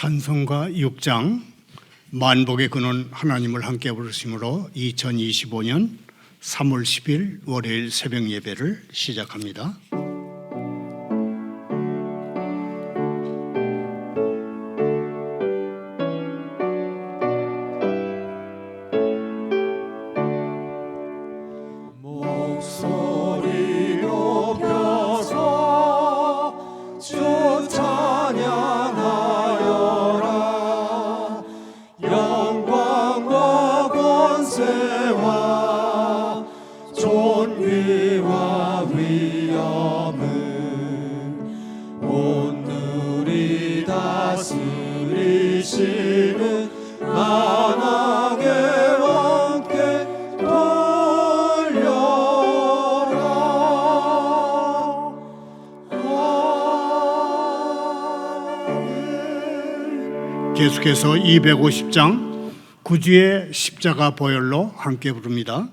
찬송가 6장 만복의 근원 하나님을 함께 부르심으로 2025년 3월 10일 월요일 새벽 예배를 시작합니다. 목소리 높여서 주 찬양하여라. 영광과 권세와 존귀와 위엄을 온누리 다스리시는 만왕의 왕께 계속해서 250장 구주의 십자가 보혈로 함께 부릅니다.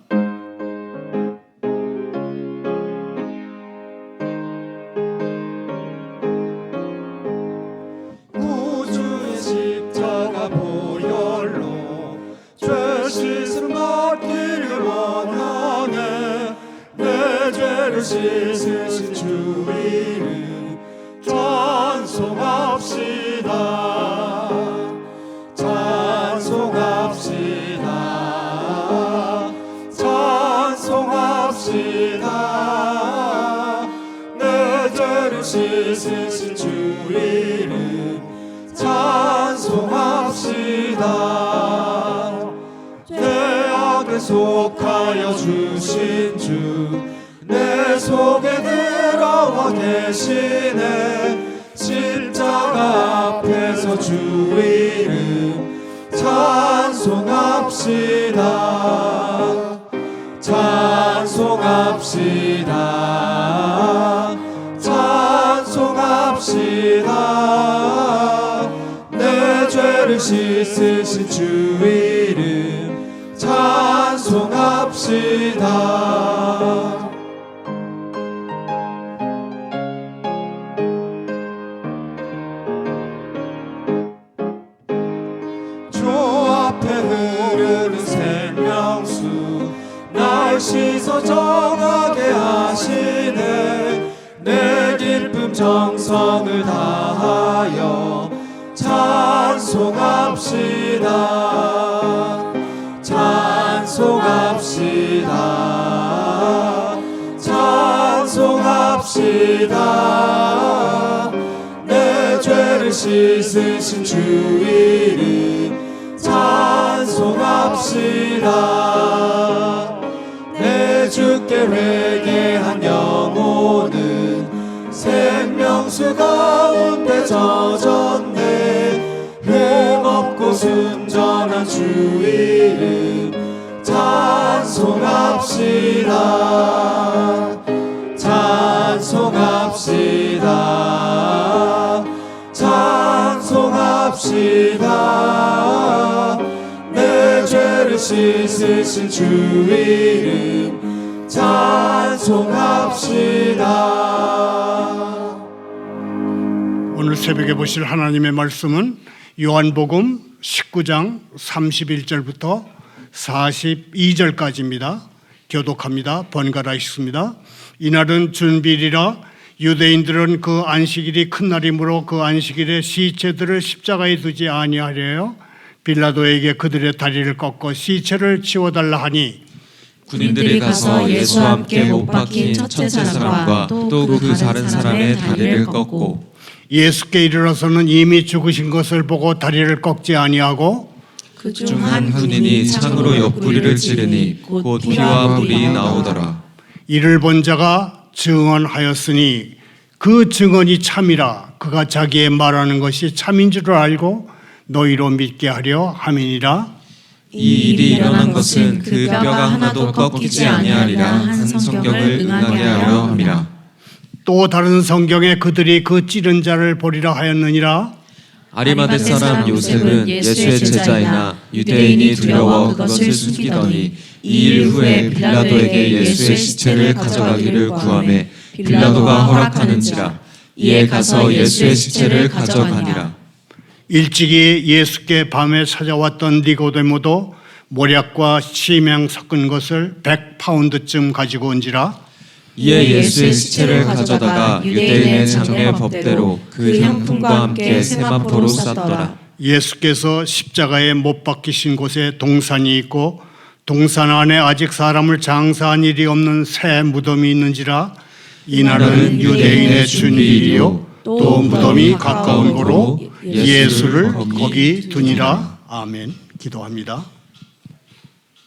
구주의 십자가 보혈로 죄 씻음 받기를 원하네. 내 죄를 씻으신 주 이름 찬송합시다. 찬송합시다. 내 죄를 씻으신 주 이름 찬송합시다. 죄악에 속하여 주신 주 내 속에 들어와 계시네. 십자가 앞에서 주 이름 찬송합시다. 찬송합시다. 찬송합시다. 내 죄를 씻으신 주 이름 찬송합시다. 주 앞에 흐르는 생명수 날 씻어 정하게 하시네. 내 기쁨 정성을 다하여 찬송합시다. 찬송합시다. 찬송합시다. 내 죄를 씻으신 주 이름 찬송합시다. 내 주께 회개한 영혼은 생명수 가운데 젖었네. 흠없고 순전한 주 이름 찬송합시다. 찬송합시다. 찬송합시다. 내 죄를 씻으신 주 이름 찬송합시다. 오늘 새벽에 보실 하나님의 말씀은 요한복음 19장 31절부터 42절까지입니다. 교독합니다. 번갈아 읽습니다. 이날은 준비일이라 유대인들은 그 안식일이 큰 날이므로 그 안식일에 시체들을 십자가에 두지 아니하려요 빌라도에게 그들의 다리를 꺾어 시체를 치워달라 하니 군인들이 가서 예수와 함께 못 박힌 첫째 사람과 또 그 다른 사람의 다리를 꺾고 예수께 이르러서는 이미 죽으신 것을 보고 다리를 꺾지 아니하고 그 중 한 군인이 창으로 옆구리를 찌르니 곧 피와 불이 나오더라. 이를 본 자가 증언하였으니 그 증언이 참이라. 그가 자기의 말하는 것이 참인 줄 알고 너희로 믿게 하려 함이니라. 이 일이 일어난 것은 그 뼈가 하나도 꺾이지 아니하리라 한 성경을 응하게 하려 함이라. 또 다른 성경에 그들이 그 찌른 자를 보리라 하였느니라. 아리마대 사람 요셉은 예수의 제자이나 유대인이 두려워 그것을 숨기더니 이 일 후에 빌라도에게 예수의 시체를 가져가기를 구하매 빌라도가 허락하는지라. 이에 가서 예수의 시체를 가져가니라. 일찍이 예수께 밤에 찾아왔던 니고데모도 모략과 심양 섞은 것을 100파운드쯤 가지고 온지라. 이에 예수의 시체를 가져다가 유대인의 장례 법대로 그 향품과 함께 세마포로 쌌더라. 예수께서 십자가에 못 박히신 곳에 동산이 있고 동산 안에 아직 사람을 장사한 일이 없는 새 무덤이 있는지라. 이날은 유대인의 준비일이요 또 무덤이 가까운 고로 예수를 거기 두니라. 아멘. 기도합니다.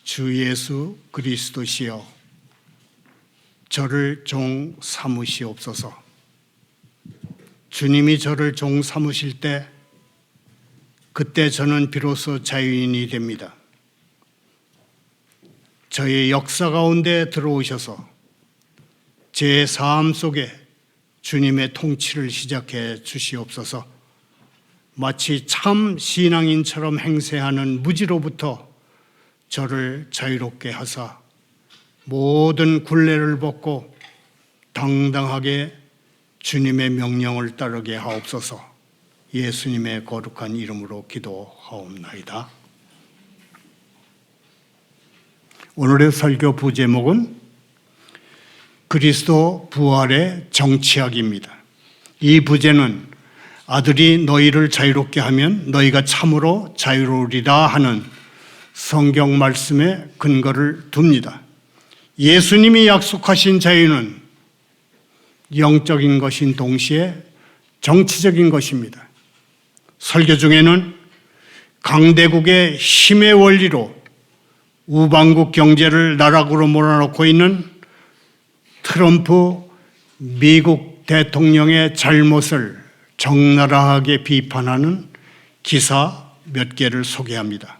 주 예수 그리스도시여, 저를 종 삼으시옵소서. 주님이 저를 종 삼으실 때 그때 저는 비로소 자유인이 됩니다. 저의 역사 가운데 들어오셔서 제 삶 속에 주님의 통치를 시작해 주시옵소서. 마치 참 신앙인처럼 행세하는 무지로부터 저를 자유롭게 하사 모든 굴레를 벗고 당당하게 주님의 명령을 따르게 하옵소서. 예수님의 거룩한 이름으로 기도하옵나이다. 오늘의 설교 부제목은 그리스도 부활의 정치학입니다. 이 부제는 아들이 너희를 자유롭게 하면 너희가 참으로 자유로우리라 하는 성경 말씀에 근거를 둡니다. 예수님이 약속하신 자유는 영적인 것인 동시에 정치적인 것입니다. 설교 중에는 강대국의 힘의 원리로 우방국 경제를 나락으로 몰아넣고 있는 트럼프 미국 대통령의 잘못을 적나라하게 비판하는 기사 몇 개를 소개합니다.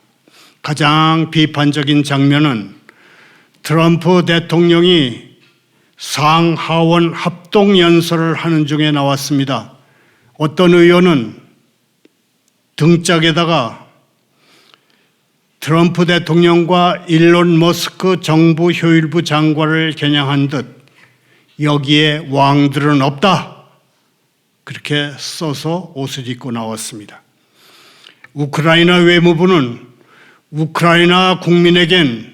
가장 비판적인 장면은 트럼프 대통령이 상하원 합동연설을 하는 중에 나왔습니다. 어떤 의원은 등짝에다가 트럼프 대통령과 일론 머스크 정부 효율부 장관을 겨냥한 듯 여기에 왕들은 없다, 그렇게 써서 옷을 입고 나왔습니다. 우크라이나 외무부는 우크라이나 국민에겐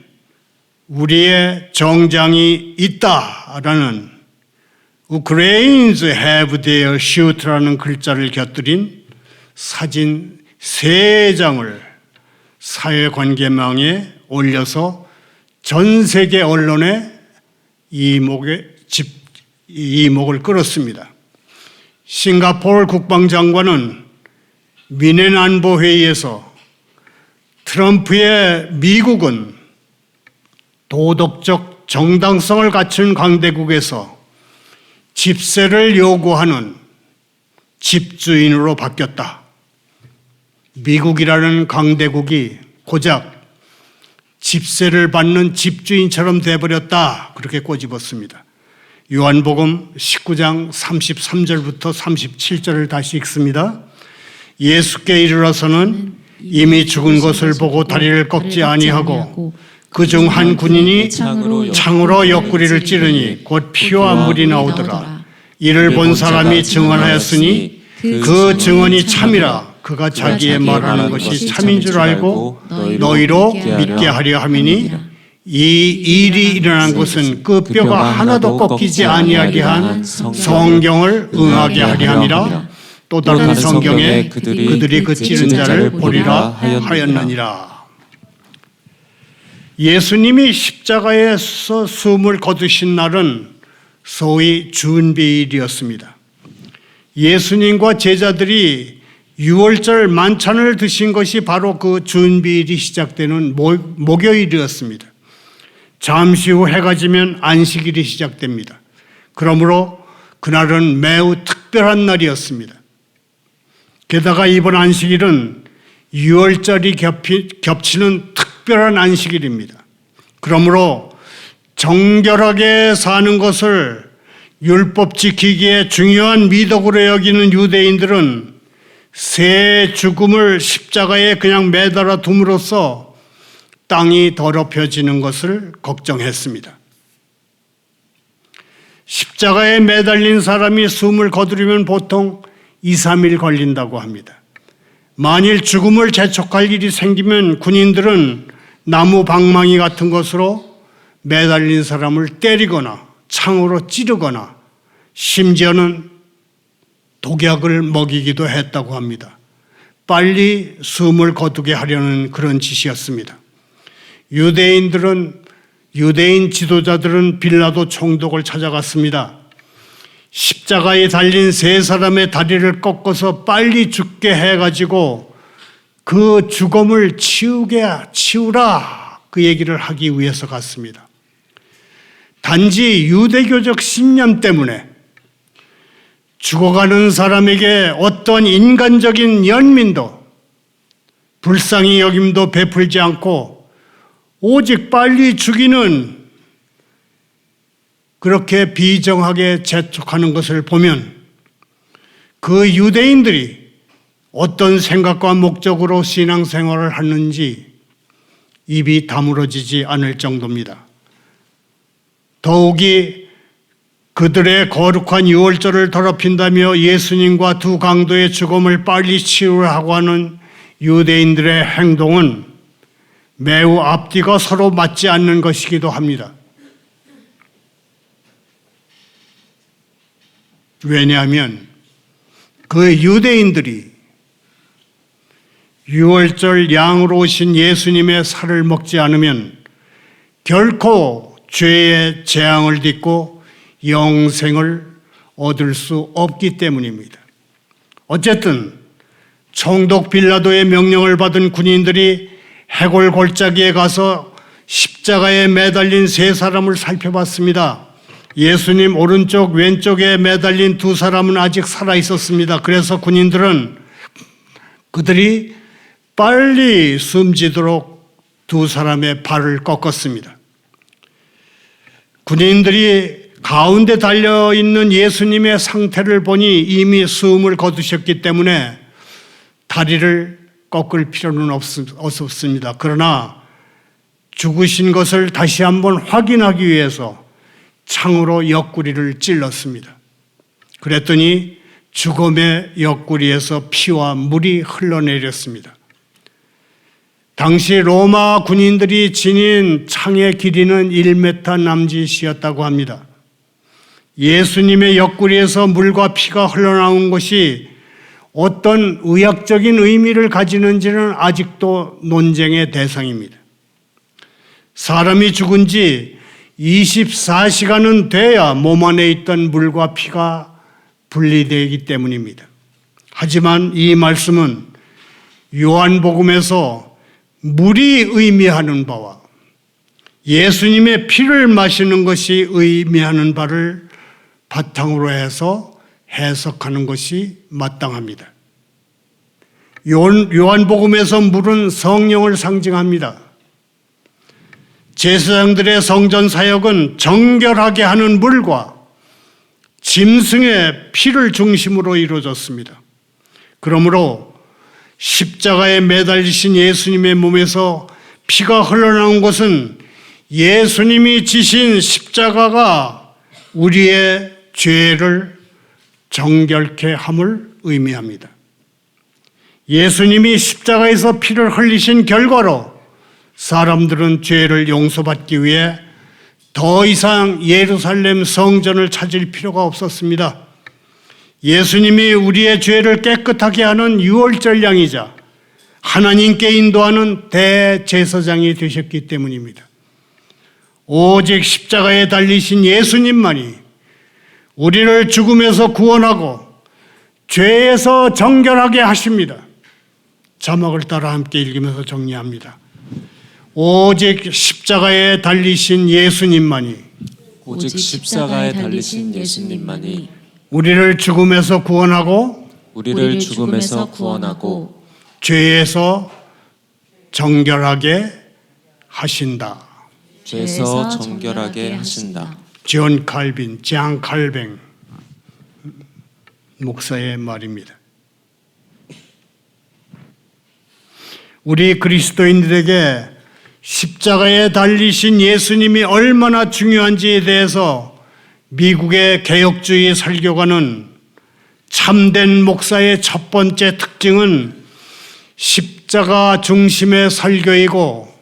우리의 정장이 있다라는 Ukrainians have their shirt라는 글자를 곁들인 사진 3장을 사회관계망에 올려서 전 세계 언론에 이목을 끌었습니다. 싱가포르 국방장관은 미넨 안보회의에서 트럼프의 미국은 도덕적 정당성을 갖춘 강대국에서 집세를 요구하는 집주인으로 바뀌었다. 미국이라는 강대국이 고작 집세를 받는 집주인처럼 돼버렸다, 그렇게 꼬집었습니다. 요한복음 19장 33절부터 37절을 다시 읽습니다. 예수께 이르러서는 이미 죽은 것을 보고 다리를 꺾지 아니하고 그중 한 군인이 창으로 옆구리를 찌르니 곧 피와 물이 나오더라. 이를 본 사람이 증언하였으니 그 증언이 참이라. 그가 자기의 말하는 것이 참인 줄 알고 너희로 믿게 하려 함이니 이 일이 일어난 것은 그 뼈가 하나도 꺾이지 아니하게 한 성경을 응하게 하려 함이라. 또 다른 성경에 그들이 그 찌른 자를 보리라 하였느니라. 예수님이 십자가에서 숨을 거두신 날은 소위 준비일이었습니다. 예수님과 제자들이 유월절 만찬을 드신 것이 바로 그 준비일이 시작되는 목요일이었습니다. 잠시 후 해가 지면 안식일이 시작됩니다. 그러므로 그날은 매우 특별한 날이었습니다. 게다가 이번 안식일은 유월절이 겹치는 특별한 안식일입니다. 그러므로 정결하게 사는 것을 율법 지키기에 중요한 미덕으로 여기는 유대인들은 새 죽음을 십자가에 그냥 매달아 둠으로써 땅이 더럽혀지는 것을 걱정했습니다. 십자가에 매달린 사람이 숨을 거두려면 보통 2, 3일 걸린다고 합니다. 만일 죽음을 재촉할 일이 생기면 군인들은 나무 방망이 같은 것으로 매달린 사람을 때리거나 창으로 찌르거나 심지어는 독약을 먹이기도 했다고 합니다. 빨리 숨을 거두게 하려는 그런 짓이었습니다. 유대인 지도자들은 빌라도 총독을 찾아갔습니다. 십자가에 달린 세 사람의 다리를 꺾어서 빨리 죽게 해가지고 그 죽음을 치우라 그 얘기를 하기 위해서 갔습니다. 단지 유대교적 신념 때문에 죽어가는 사람에게 어떤 인간적인 연민도 불쌍히 여김도 베풀지 않고 오직 빨리 죽이는 그렇게 비정하게 재촉하는 것을 보면 그 유대인들이 어떤 생각과 목적으로 신앙생활을 하는지 입이 다물어지지 않을 정도입니다. 더욱이 그들의 거룩한 유월절을 더럽힌다며 예수님과 두 강도의 죽음을 빨리 치유하고 하는 유대인들의 행동은 매우 앞뒤가 서로 맞지 않는 것이기도 합니다. 왜냐하면 그 유대인들이 유월절 양으로 오신 예수님의 살을 먹지 않으면 결코 죄의 재앙을 딛고 영생을 얻을 수 없기 때문입니다. 어쨌든 총독 빌라도의 명령을 받은 군인들이 해골 골짜기에 가서 십자가에 매달린 세 사람을 살펴봤습니다. 예수님 오른쪽 왼쪽에 매달린 두 사람은 아직 살아 있었습니다. 그래서 군인들은 그들이 빨리 숨지도록 두 사람의 발을 꺾었습니다. 군인들이 가운데 달려있는 예수님의 상태를 보니 이미 숨을 거두셨기 때문에 다리를 꺾을 필요는 없었습니다. 그러나 죽으신 것을 다시 한번 확인하기 위해서 창으로 옆구리를 찔렀습니다. 그랬더니 죽음의 옆구리에서 피와 물이 흘러내렸습니다. 당시 로마 군인들이 지닌 창의 길이는 1m 남짓이었다고 합니다. 예수님의 옆구리에서 물과 피가 흘러나온 것이 어떤 의학적인 의미를 가지는지는 아직도 논쟁의 대상입니다. 사람이 죽은 지 24시간은 돼야 몸 안에 있던 물과 피가 분리되기 때문입니다. 하지만 이 말씀은 요한복음에서 물이 의미하는 바와 예수님의 피를 마시는 것이 의미하는 바를 바탕으로 해서 해석하는 것이 마땅합니다. 요한복음에서 물은 성령을 상징합니다. 제사장들의 성전 사역은 정결하게 하는 물과 짐승의 피를 중심으로 이루어졌습니다. 그러므로 십자가에 매달리신 예수님의 몸에서 피가 흘러나온 것은 예수님이 지신 십자가가 우리의 죄를 정결케 함을 의미합니다. 예수님이 십자가에서 피를 흘리신 결과로 사람들은 죄를 용서받기 위해 더 이상 예루살렘 성전을 찾을 필요가 없었습니다. 예수님이 우리의 죄를 깨끗하게 하는 유월절 양이자 하나님께 인도하는 대제사장이 되셨기 때문입니다. 오직 십자가에 달리신 예수님만이 우리를 죽음에서 구원하고 죄에서 정결하게 하십니다. 자막을 따라 함께 읽으면서 정리합니다. 오직 십자가에 달리신 예수님만이 오직 십자가에 달리신 예수님만이 우리를 죽음에서 구원하고 우리를 죽음에서 구원하고 죄에서 정결하게 하신다. 죄에서 정결하게 하신다. 장 칼뱅 목사의 말입니다. 우리 그리스도인들에게 십자가에 달리신 예수님이 얼마나 중요한지에 대해서 미국의 개혁주의 설교가는 참된 목사의 첫 번째 특징은 십자가 중심의 설교이고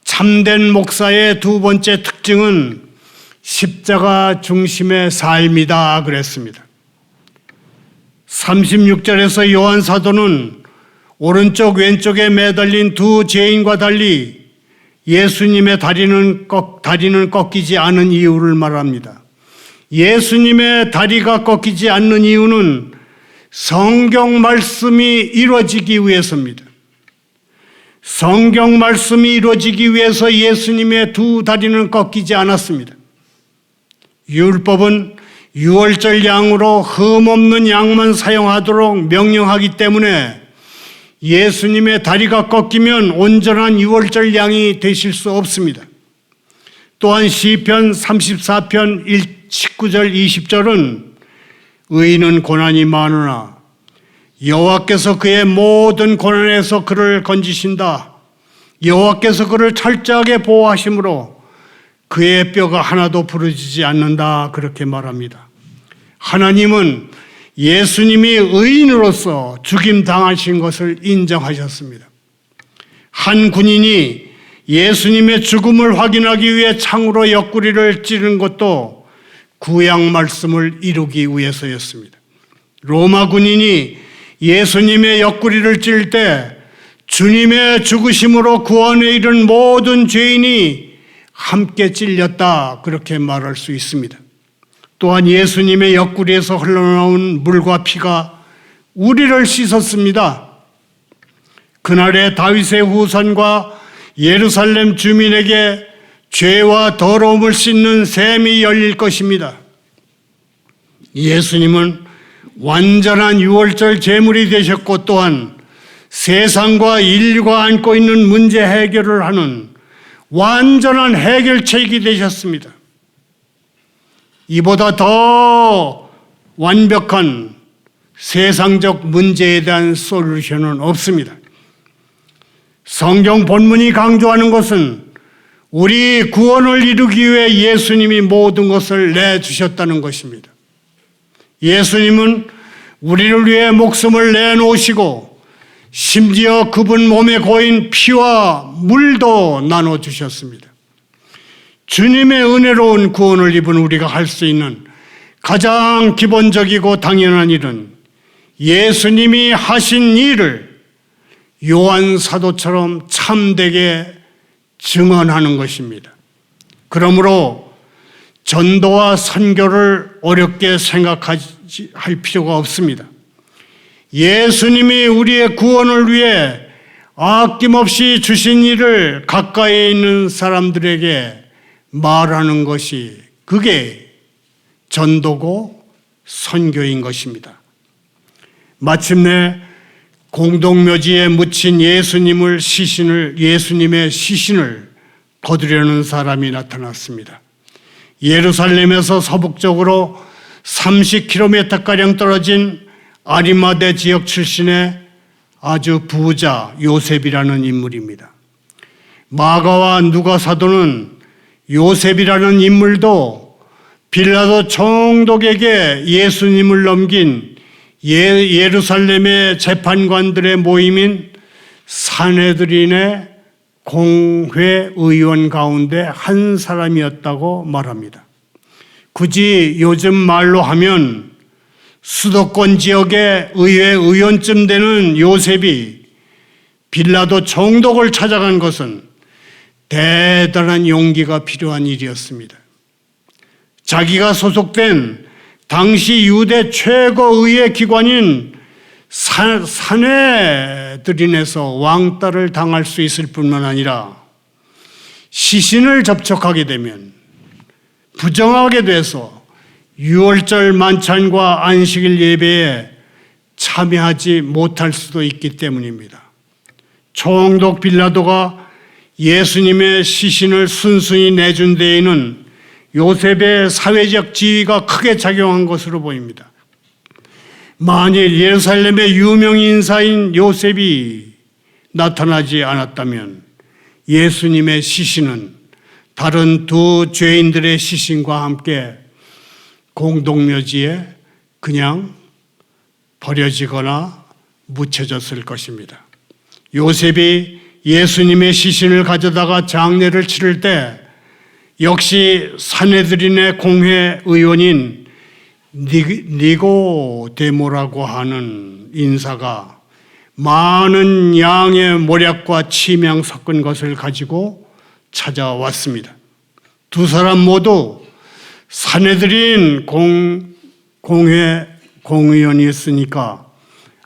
참된 목사의 두 번째 특징은 십자가 중심의 삶이다 그랬습니다. 36절에서 요한 사도는 오른쪽 왼쪽에 매달린 두 죄인과 달리 예수님의 다리는 꺾이지 않은 이유를 말합니다. 예수님의 다리가 꺾이지 않는 이유는 성경 말씀이 이루어지기 위해서입니다. 성경 말씀이 이루어지기 위해서 예수님의 두 다리는 꺾이지 않았습니다. 율법은 유월절 양으로 흠없는 양만 사용하도록 명령하기 때문에 예수님의 다리가 꺾이면 온전한 유월절 양이 되실 수 없습니다. 또한 시편 34편 19절 20절은 의인은 고난이 많으나 여호와께서 그의 모든 고난에서 그를 건지신다. 여호와께서 그를 철저하게 보호하심으로 그의 뼈가 하나도 부러지지 않는다. 그렇게 말합니다. 하나님은 예수님이 의인으로서 죽임 당하신 것을 인정하셨습니다. 한 군인이 예수님의 죽음을 확인하기 위해 창으로 옆구리를 찌른 것도 구약 말씀을 이루기 위해서였습니다. 로마 군인이 예수님의 옆구리를 찔 때 주님의 죽으심으로 구원에 이른 모든 죄인이 함께 찔렸다 그렇게 말할 수 있습니다. 또한 예수님의 옆구리에서 흘러나온 물과 피가 우리를 씻었습니다. 그날의 다윗의 후손과 예루살렘 주민에게 죄와 더러움을 씻는 샘이 열릴 것입니다. 예수님은 완전한 유월절 제물이 되셨고 또한 세상과 인류가 안고 있는 문제 해결을 하는 완전한 해결책이 되셨습니다. 이보다 더 완벽한 세상적 문제에 대한 솔루션은 없습니다. 성경 본문이 강조하는 것은 우리 구원을 이루기 위해 예수님이 모든 것을 내주셨다는 것입니다. 예수님은 우리를 위해 목숨을 내놓으시고 심지어 그분 몸에 고인 피와 물도 나눠주셨습니다. 주님의 은혜로운 구원을 입은 우리가 할 수 있는 가장 기본적이고 당연한 일은 예수님이 하신 일을 요한 사도처럼 참되게 증언하는 것입니다. 그러므로 전도와 선교를 어렵게 생각할 필요가 없습니다. 예수님이 우리의 구원을 위해 아낌없이 주신 일을 가까이 있는 사람들에게 말하는 것이 그게 전도고 선교인 것입니다. 마침내 공동묘지에 묻힌 예수님의 시신을 거두려는 사람이 나타났습니다. 예루살렘에서 서북쪽으로 30km가량 떨어진 아리마대 지역 출신의 아주 부자 요셉이라는 인물입니다. 마가와 누가 사도는 요셉이라는 인물도 빌라도 총독에게 예수님을 넘긴 예루살렘의 재판관들의 모임인 산헤드린의 공회의원 가운데 한 사람이었다고 말합니다. 굳이 요즘 말로 하면 수도권 지역의 의회 의원쯤 되는 요셉이 빌라도 총독을 찾아간 것은 대단한 용기가 필요한 일이었습니다. 자기가 소속된 당시 유대 최고의회 기관인 산헤드린에서 왕따를 당할 수 있을 뿐만 아니라 시신을 접촉하게 되면 부정하게 돼서 유월절 만찬과 안식일 예배에 참여하지 못할 수도 있기 때문입니다. 총독 빌라도가 예수님의 시신을 순순히 내준 데에는 요셉의 사회적 지위가 크게 작용한 것으로 보입니다. 만일 예루살렘의 유명 인사인 요셉이 나타나지 않았다면 예수님의 시신은 다른 두 죄인들의 시신과 함께 공동묘지에 그냥 버려지거나 묻혀졌을 것입니다. 요셉이 예수님의 시신을 가져다가 장례를 치를 때 역시 산헤드린의 공회 의원인 니고데모라고 하는 인사가 많은 양의 모략과 치명 섞은 것을 가지고 찾아왔습니다. 두 사람 모두 산헤드린 공회 공의원이었으니까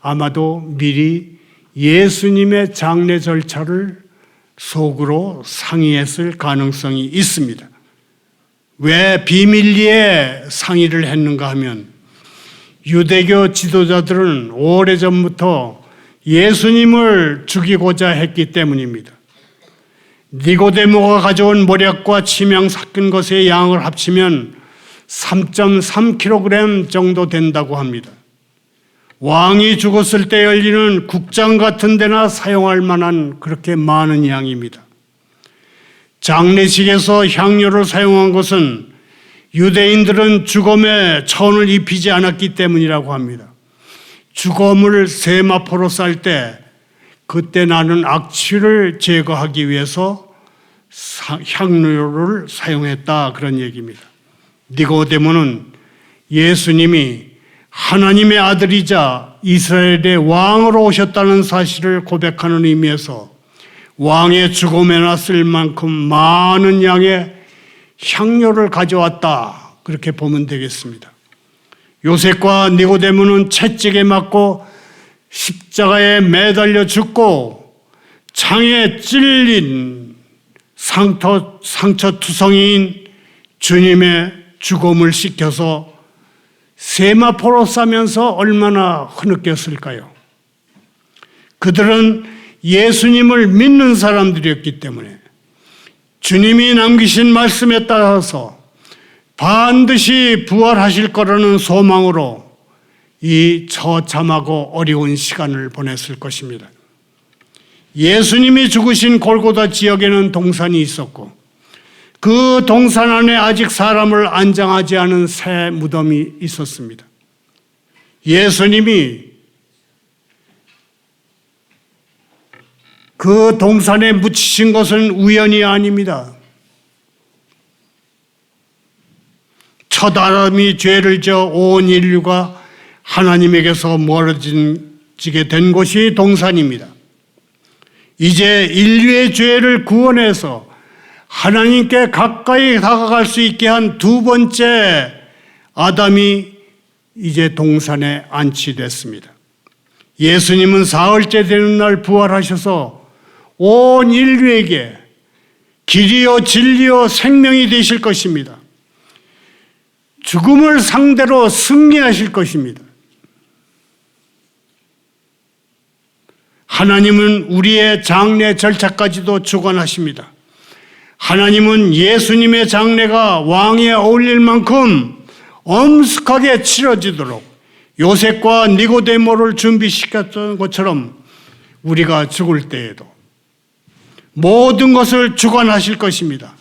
아마도 미리 예수님의 장례 절차를 속으로 상의했을 가능성이 있습니다. 왜 비밀리에 상의를 했는가 하면 유대교 지도자들은 오래전부터 예수님을 죽이고자 했기 때문입니다. 니고데모가 가져온 모략과 치명 섞은 것의 양을 합치면 3.3kg 정도 된다고 합니다. 왕이 죽었을 때 열리는 국장 같은 데나 사용할 만한 그렇게 많은 양입니다. 장례식에서 향료를 사용한 것은 유대인들은 죽음에 천을 입히지 않았기 때문이라고 합니다. 죽음을 세마포로 쌀 때 그때 나는 악취를 제거하기 위해서 향료를 사용했다, 그런 얘기입니다. 니고데모는 예수님이 하나님의 아들이자 이스라엘의 왕으로 오셨다는 사실을 고백하는 의미에서 왕의 죽음에나 쓸 만큼 많은 양의 향료를 가져왔다, 그렇게 보면 되겠습니다. 요셉과 니고데모는 채찍에 맞고 십자가에 매달려 죽고 창에 찔린 상처투성이인 주님의 죽음을 씻겨서 세마포로 싸면서 얼마나 흐느꼈을까요? 그들은 예수님을 믿는 사람들이었기 때문에 주님이 남기신 말씀에 따라서 반드시 부활하실 거라는 소망으로 이 처참하고 어려운 시간을 보냈을 것입니다. 예수님이 죽으신 골고다 지역에는 동산이 있었고 그 동산 안에 아직 사람을 안장하지 않은 새 무덤이 있었습니다. 예수님이 그 동산에 묻히신 것은 우연이 아닙니다. 첫 아담이 죄를 지어 온 인류가 하나님에게서 멀어지게 된 곳이 동산입니다. 이제 인류의 죄를 구원해서 하나님께 가까이 다가갈 수 있게 한 두 번째 아담이 이제 동산에 안치됐습니다. 예수님은 사흘째 되는 날 부활하셔서 온 인류에게 길이요 진리요 생명이 되실 것입니다. 죽음을 상대로 승리하실 것입니다. 하나님은 우리의 장례 절차까지도 주관하십니다. 하나님은 예수님의 장례가 왕에 어울릴 만큼 엄숙하게 치러지도록 요셉과 니고데모를 준비시켰던 것처럼 우리가 죽을 때에도 모든 것을 주관하실 것입니다.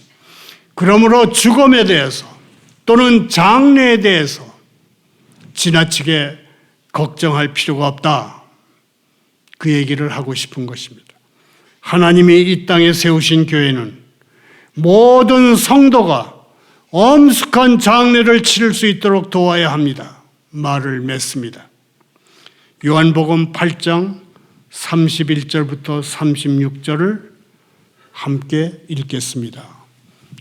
그러므로 죽음에 대해서 또는 장례에 대해서 지나치게 걱정할 필요가 없다, 그 얘기를 하고 싶은 것입니다. 하나님이 이 땅에 세우신 교회는 모든 성도가 엄숙한 장례를 치를 수 있도록 도와야 합니다, 말을 맺습니다. 요한복음 8장 31절부터 36절을 함께 읽겠습니다.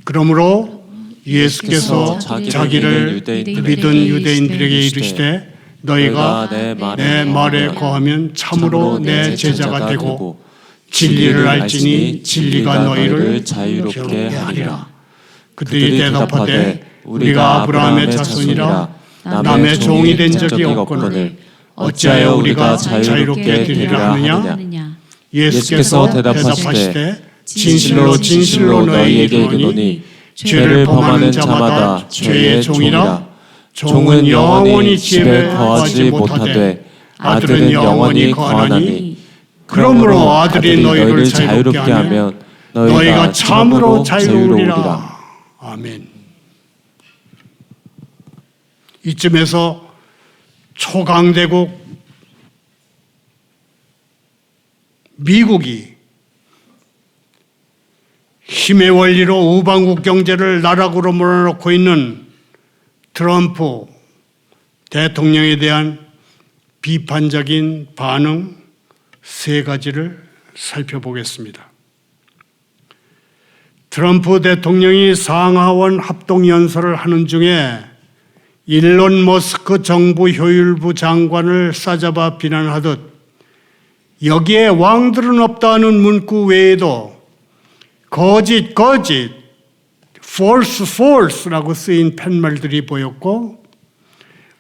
그러므로 예수께서 자기를 믿은 유대인들에게 이르시되 너희가 내 말에 거하면 참으로 내 제자가 되고 진리를 알지니 진리가 너희를 자유롭게 하리라. 그들이 대답하되 우리가 아브라함의 자손이라 남의 종이 된 적이 없거늘 어찌하여 우리가 자유롭게 되리라 하느냐? 예수께서 대답하시되 진실로 진실로 너희에게 이르노니 죄를 범하는 자마다 죄의 종이라. 종은 영원히 집에 거하지 못하되 아들은 영원히 거하나니 그러므로 아들이 너희를 자유롭게 하면 너희가 참으로 자유로우리라. 아멘. 이쯤에서 초강대국 미국이 힘의 원리로 우방국 경제를 나락으로 몰아넣고 있는 트럼프 대통령에 대한 비판적인 반응 세 가지를 살펴보겠습니다. 트럼프 대통령이 상하원 합동연설을 하는 중에 일론 머스크 정부 효율부 장관을 싸잡아 비난하듯 여기에 왕들은 없다는 문구 외에도 거짓, false라고 쓰인 팻말들이 보였고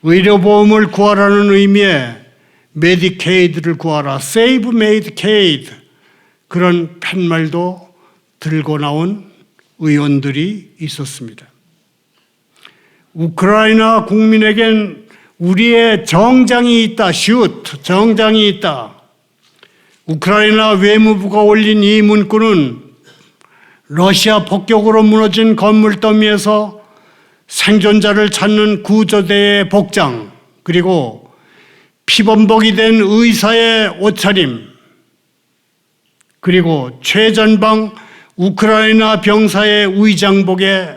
의료보험을 구하라는 의미의 메디케이드를 구하라, Save Medicaid 그런 팻말도 들고 나온 의원들이 있었습니다. 우크라이나 국민에겐 우리의 정장이 있다, 정장이 있다. 우크라이나 외무부가 올린 이 문구는 러시아 폭격으로 무너진 건물 더미에서 생존자를 찾는 구조대의 복장, 그리고 피범벅이 된 의사의 옷차림, 그리고 최전방 우크라이나 병사의 의장복에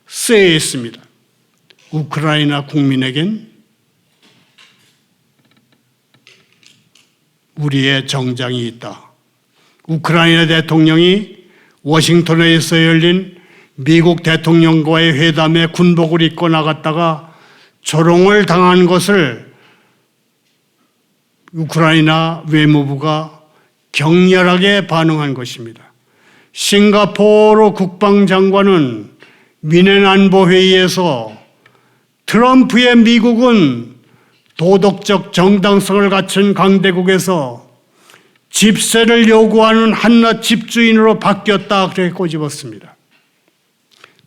쓰여 있습니다. 우크라이나 국민에겐 우리의 정장이 있다. 우크라이나 대통령이 워싱턴에서 열린 미국 대통령과의 회담에 군복을 입고 나갔다가 조롱을 당한 것을 우크라이나 외무부가 격렬하게 반응한 것입니다. 싱가포르 국방장관은 민해안보회의에서 트럼프의 미국은 도덕적 정당성을 갖춘 강대국에서 집세를 요구하는 한낱 집주인으로 바뀌었다 그렇게 꼬집었습니다.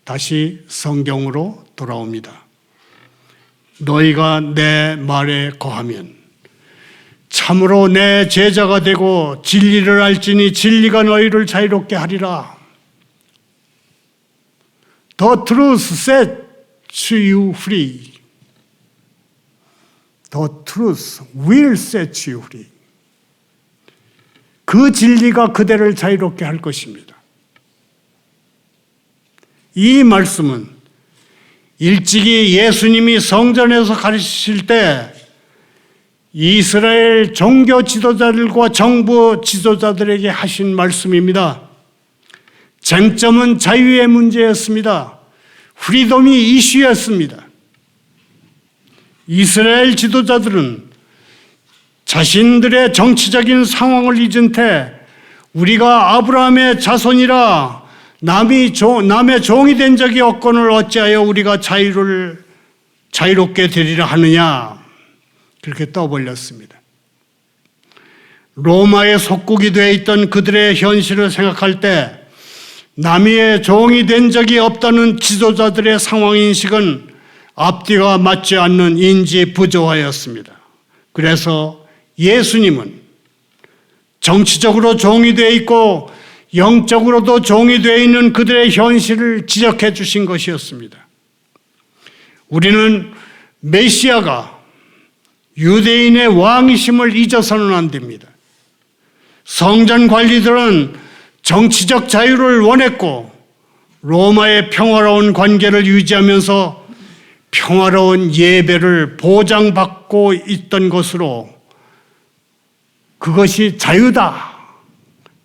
다시 성경으로 돌아옵니다. 너희가 내 말에 거하면 참으로 내 제자가 되고 진리를 알지니 진리가 너희를 자유롭게 하리라. The truth sets you free. The truth will set you free. 그 진리가 그대를 자유롭게 할 것입니다. 이 말씀은 일찍이 예수님이 성전에서 가르치실 때 이스라엘 종교 지도자들과 정부 지도자들에게 하신 말씀입니다. 쟁점은 자유의 문제였습니다. 프리덤이 이슈였습니다. 이스라엘 지도자들은 자신들의 정치적인 상황을 잊은 채 우리가 아브라함의 자손이라 남의 종이 된 적이 없거늘 어찌하여 우리가 자유롭게 되리라 하느냐, 그렇게 떠벌렸습니다. 로마의 속국이 되어 있던 그들의 현실을 생각할 때 남의 종이 된 적이 없다는 지도자들의 상황인식은 앞뒤가 맞지 않는 인지 부조화였습니다. 그래서 예수님은 정치적으로 종이 되어 있고 영적으로도 종이 되어 있는 그들의 현실을 지적해 주신 것이었습니다. 우리는 메시아가 유대인의 왕이심을 잊어서는 안 됩니다. 성전 관리들은 정치적 자유를 원했고 로마의 평화로운 관계를 유지하면서 평화로운 예배를 보장받고 있던 것으로 그것이 자유다,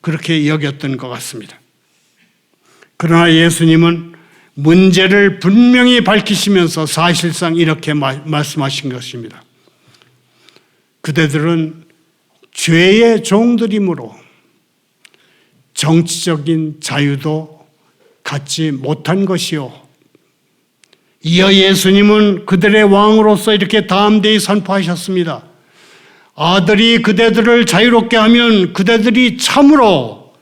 그렇게 여겼던 것 같습니다. 그러나 예수님은 문제를 분명히 밝히시면서 사실상 이렇게 말씀하신 것입니다. 그대들은 죄의 종들이므로 정치적인 자유도 갖지 못한 것이요. 이어 예수님은 그들의 왕으로서 이렇게 담대히 선포하셨습니다. 아들이 그대들을 자유롭게 하면 그대들이 참으로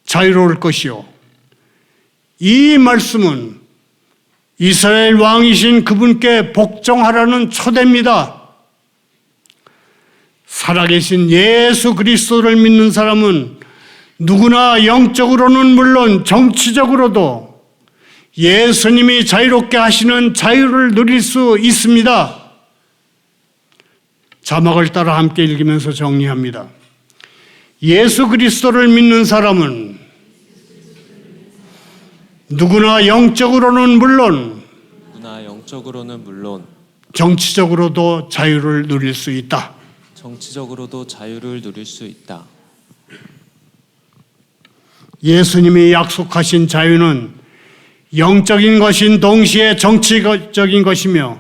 자유로울 것이요. 이 말씀은 이스라엘 왕이신 그분께 복종하라는 초대입니다. 살아계신 예수 그리스도를 믿는 사람은 누구나 영적으로는 물론 정치적으로도 예수님이 자유롭게 하시는 자유를 누릴 수 있습니다. 자막을 따라 함께 읽으면서 정리합니다. 예수 그리스도를 믿는 사람은 누구나 영적으로는 물론 정치적으로도 자유를 누릴 수 있다. 예수님이 약속하신 자유는 영적인 것인 동시에 정치적인 것이며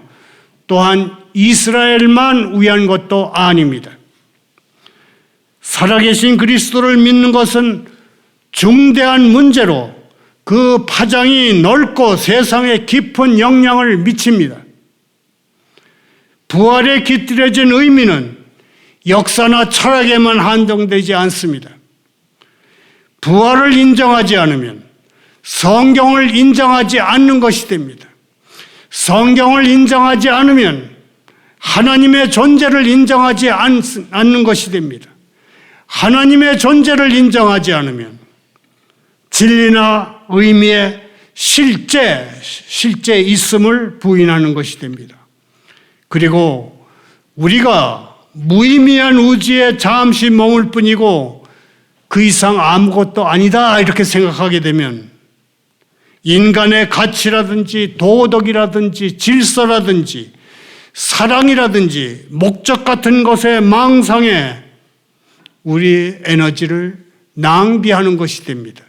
또한 이스라엘만 위한 것도 아닙니다. 살아계신 그리스도를 믿는 것은 중대한 문제로 그 파장이 넓고 세상에 깊은 영향을 미칩니다. 부활에 깃들여진 의미는 역사나 철학에만 한정되지 않습니다. 부활을 인정하지 않으면 성경을 인정하지 않는 것이 됩니다. 성경을 인정하지 않으면 하나님의 존재를 인정하지 않는 것이 됩니다. 하나님의 존재를 인정하지 않으면 진리나 의미의 실제 있음을 부인하는 것이 됩니다. 그리고 우리가 무의미한 우주에 잠시 머물 뿐이고 그 이상 아무것도 아니다 이렇게 생각하게 되면 인간의 가치라든지 도덕이라든지 질서라든지 사랑이라든지 목적 같은 것에 망상해 우리 에너지를 낭비하는 것이 됩니다.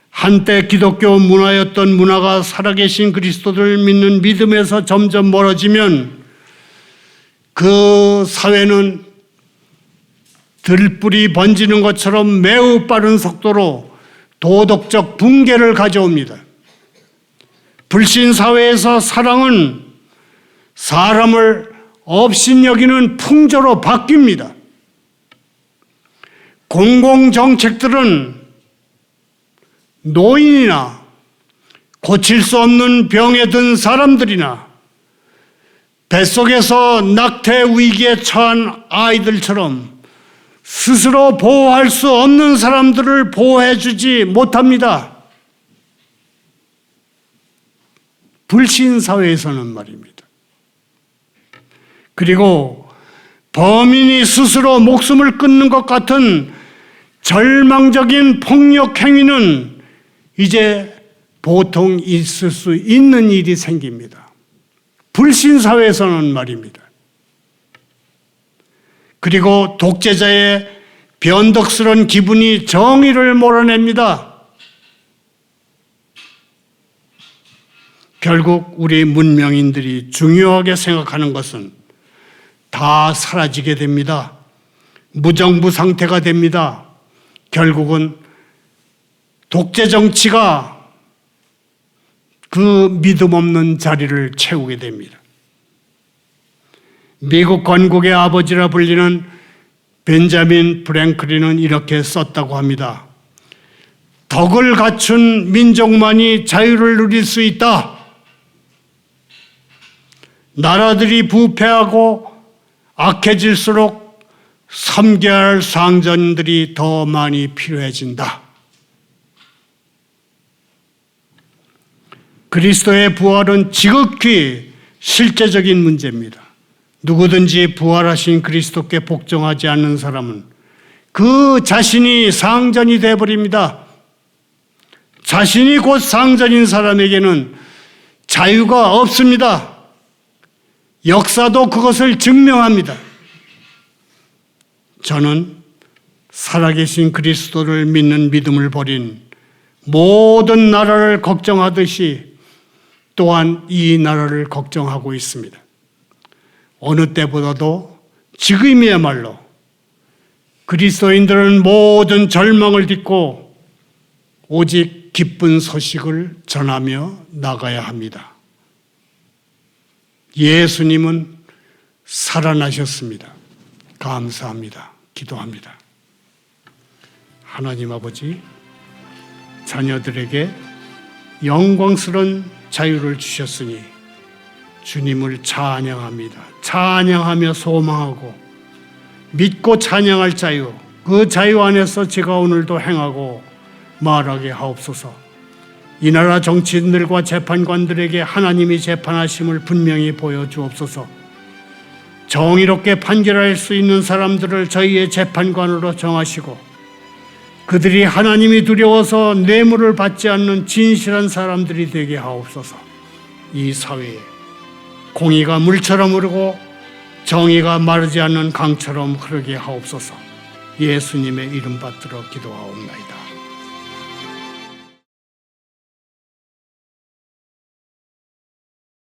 한때 기독교 문화였던 문화가 살아계신 그리스도를 믿는 믿음에서 점점 멀어지면 그 사회는 들불이 번지는 것처럼 매우 빠른 속도로 도덕적 붕괴를 가져옵니다. 불신 사회에서 사랑은 사람을 업신여기는 풍조로 바뀝니다. 공공정책들은 노인이나 고칠 수 없는 병에 든 사람들이나 뱃속에서 낙태 위기에 처한 아이들처럼 스스로 보호할 수 없는 사람들을 보호해주지 못합니다. 불신사회에서는 말입니다. 그리고 범인이 스스로 목숨을 끊는 것 같은 절망적인 폭력 행위는 이제 보통 있을 수 있는 일이 생깁니다. 불신사회에서는 말입니다. 그리고 독재자의 변덕스러운 기분이 정의를 몰아냅니다. 결국 우리 문명인들이 중요하게 생각하는 것은 다 사라지게 됩니다. 무정부 상태가 됩니다. 결국은 독재 정치가 그 믿음 없는 자리를 채우게 됩니다. 미국 건국의 아버지라 불리는 벤자민 프랭클린은 이렇게 썼다고 합니다. 덕을 갖춘 민족만이 자유를 누릴 수 있다. 나라들이 부패하고 악해질수록 섬겨야 할 상전들이 더 많이 필요해진다. 그리스도의 부활은 지극히 실제적인 문제입니다. 누구든지 부활하신 그리스도께 복종하지 않는 사람은 그 자신이 상전이 되어버립니다. 자신이 곧 상전인 사람에게는 자유가 없습니다. 역사도 그것을 증명합니다. 저는 살아계신 그리스도를 믿는 믿음을 버린 모든 나라를 걱정하듯이 또한 이 나라를 걱정하고 있습니다. 어느 때보다도 지금이야말로 그리스도인들은 모든 절망을 딛고 오직 기쁜 소식을 전하며 나가야 합니다. 예수님은 살아나셨습니다. 감사합니다. 기도합니다. 하나님 아버지, 자녀들에게 영광스러운 자유를 주셨으니 주님을 찬양합니다. 찬양하며 소망하고 믿고 찬양할 자유, 그 자유 안에서 제가 오늘도 행하고 말하게 하옵소서. 이 나라 정치인들과 재판관들에게 하나님이 재판하심을 분명히 보여주옵소서. 정의롭게 판결할 수 있는 사람들을 저희의 재판관으로 정하시고 그들이 하나님이 두려워서 뇌물을 받지 않는 진실한 사람들이 되게 하옵소서. 이 사회에 공의가 물처럼 흐르고 정의가 마르지 않는 강처럼 흐르게 하옵소서. 예수님의 이름 받들어 기도하옵나이다.